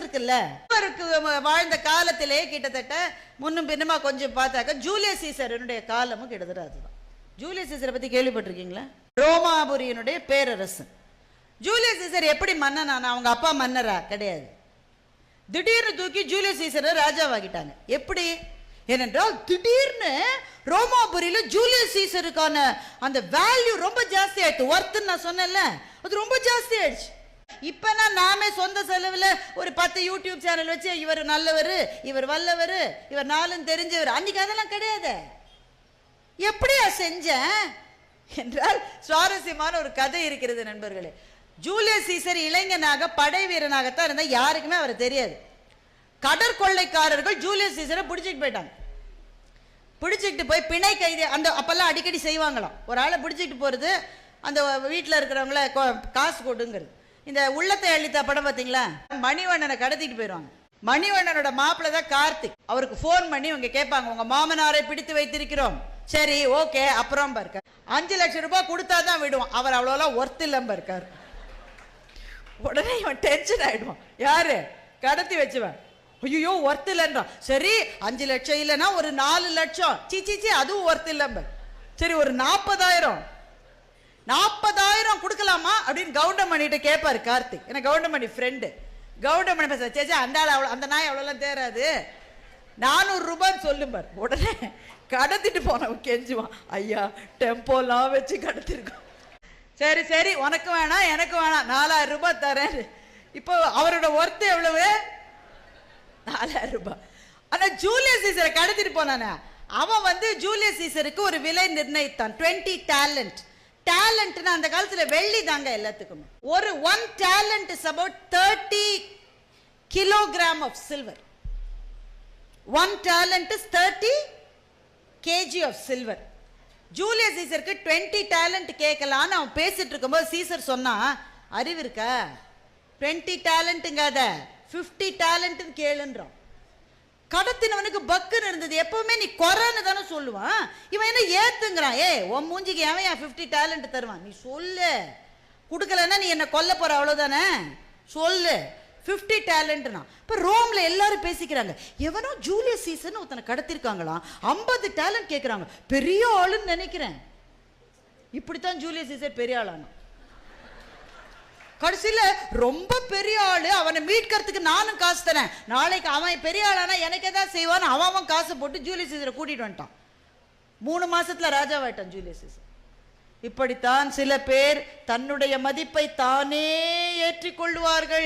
இருக்குல்ல, இவருக்கு வாழ்ந்த காலத்திலே கிட்டத்தட்ட முன்னும் பின்னுமா கொஞ்சம் பார்த்தாக்க ஜூலியஸ் சீசரனுடைய காலமும் கிட்டத்தட்ட அதுதான். ஜூலியஸ் சீசரை பத்தி கேள்விப்பட்டிருக்கீங்களா? ரோமாபுரியினுடைய பேரரசன். ஜூலியஸ் சீசர் எப்படி மன்னனானா? அவங்க அப்பா மன்னரா கிடையாது. திடீர்னு தூக்கி ஜூலியஸ் சீசரை ராஜாவாகிட்டாங்க. எப்படி? ஏனென்றால் திடீர்னு ரோமாபுரியில ஜூலியஸ் சீசருக்கான அந்த வேல்யூ ரொம்ப ஜாஸ்தி ஆயிடுச்சு. ஒர்த்துன்னு நான் சொன்னேன்ல, அது ரொம்ப ஜாஸ்தி ஆயிடுச்சு. இப்ப நாமே சொந்த செலவுல ஒரு 10 யூடியூப் சேனல் வச்சு இவர் நல்லவர், இவர் வல்லவர், இவர் நாளும் தெரிஞ்சவர். அன்னைக்கு அதெல்லாம் கிடையாது. எப்படியா செஞ்சேன் என்றால் சுவாரஸ்யமான ஒரு கதை இருக்கிறது நண்பர்களே. ஜூலியஸ் சீசர் இளைஞனாக படை வீரனாகத்தான் இருந்தா, யாருக்குமே அவர் தெரியாது. கடற்கொள்ளைக்காரர்கள் ஜூலியஸ் சீசரை பிடிச்சிட்டு போயிட்டாங்க. பிடிச்சிட்டு போய் பிணை கைதி, அந்த அப்பெல்லாம் அடிக்கடி செய்வாங்களாம். ஒரு ஆளை பிடிச்சிட்டு போறது, அந்த வீட்டில் இருக்கிறவங்கள காசு கொடுங்கிறது. இந்த உள்ளத்தை அழித்த படம் பார்த்தீங்களா? மணிவண்ணனை கடத்திட்டு போயிடுவாங்க. மணிவண்ணனோட மாப்பிள்ளை தான் கார்த்திக். அவருக்கு ஃபோன் பண்ணி இவங்க கேட்பாங்க, உங்க மாமனாரை பிடித்து வைத்திருக்கிறோம். சரி ஓகே, அப்புறம் இருக்க 5 லட்சம் ரூபாய் கொடுத்தா தான் விடுவான். அவர் அவ்வளோலாம் ஒர்த் இல்லாம இருக்காரு. உடனே இவன் டென்ஷன் ஆயிடுவான். யாரு? கடத்தி வச்சுவன். ஐயோ ஒர்த் இல்லைன்றான். சரி 5 லட்சம் இல்லைன்னா ஒரு 4 லட்சம். சீச்சி அதுவும் ஒர்த் இல்லம்ப. சரி ஒரு 40,000 கொடுக்கலாமா அப்படின்னு கவுண்டமணிகிட்ட கேட்பாரு கார்த்திக். ஏன்னா கவுண்டமணி ஃப்ரெண்டு. கவுண்டமணி பேச, சேச்சா அந்த ஆள் அவ்வளோ, அந்த நாய் அவ்வளோலாம் தேராது, 400 ரூபான்னு சொல்லும்பார். உடனே கடத்திட்டு போனவன் கெஞ்சுவான், ஐயா டெம்போலாம் வச்சு கடத்திருக்கோம். சரி சரி உனக்கு வேணாம் எனக்கு வேணாம், 4000 ரூபாய் தரேன். இப்போ அவரோட ஒர்த்து எவ்வளவு? 4000 ரூபாய். ஆனா ஜூலியஸ் சீசரை கடத்திட்டு போனானே, அவன் ஜூலியஸ் சீசருக்கு ஒரு விலை நிர்ணயித்தான், 20 டேலண்ட். டேலண்ட்னா அந்த காலத்துல வெள்ளி தாங்க எல்லாத்துக்குமே. ஒரு 1 talent is about 30 kilogram of silver. 1 talent is 30 kg of silver. Julius சீசருக்கு 20 டேலண்ட் கேட்கலான்னு அவன் பேசிட்டு இருக்கும்போது சீசர் சொன்னா, அறிவு இருக்கா? 20 டேலண்ட்டுங்காத 50 டேலண்ட் கேளுன்றான். கடத்தினவனுக்கு பக்குன்னு இருந்தது. எப்பவுமே நீ குறைன்னு தானே சொல்லுவான், இவன் என்ன ஏத்துங்கிறான். உன் மூஞ்சிக்கு எவன் 50 டேலண்ட் தருவான்? நீ சொல்லு, கொடுக்கலன்னா நீ என்ன கொல்ல போற, அவ்வளவுதானே, சொல்லு. 50 டேலண்ட்னா இப்ப ரோம்ல எல்லாரும் பேசிக்கிறாங்க, எவனோ ஜூலியஸ் சீசர் ஒருத்தனை கடத்திருக்காங்களாம், 50 டேலண்ட் கேட்கிறாங்க. பெரிய ஆளுன்னு நினைக்கிறேன். இப்படித்தான் ஜூலியஸ் சீசர் பெரிய ஆளானா. கடைசியில ரொம்ப பெரிய ஆளு, அவனை மீட்கிறதுக்கு நானும் காசு தரேன், நாளைக்கு அவன் பெரிய ஆளானா எனக்கு ஏதாவது செய்வான், அவன் காசு போட்டு ஜூலியஸ் சீசரை கூட்டிட்டு வந்துட்டான். 3 மாசத்துல ராஜாவாயிட்டான் ஜூலியஸ் சீசர். இப்படித்தான் சில பேர் தன்னுடைய மதிப்பை தானே ஏற்றிக்கொள்வார்கள்.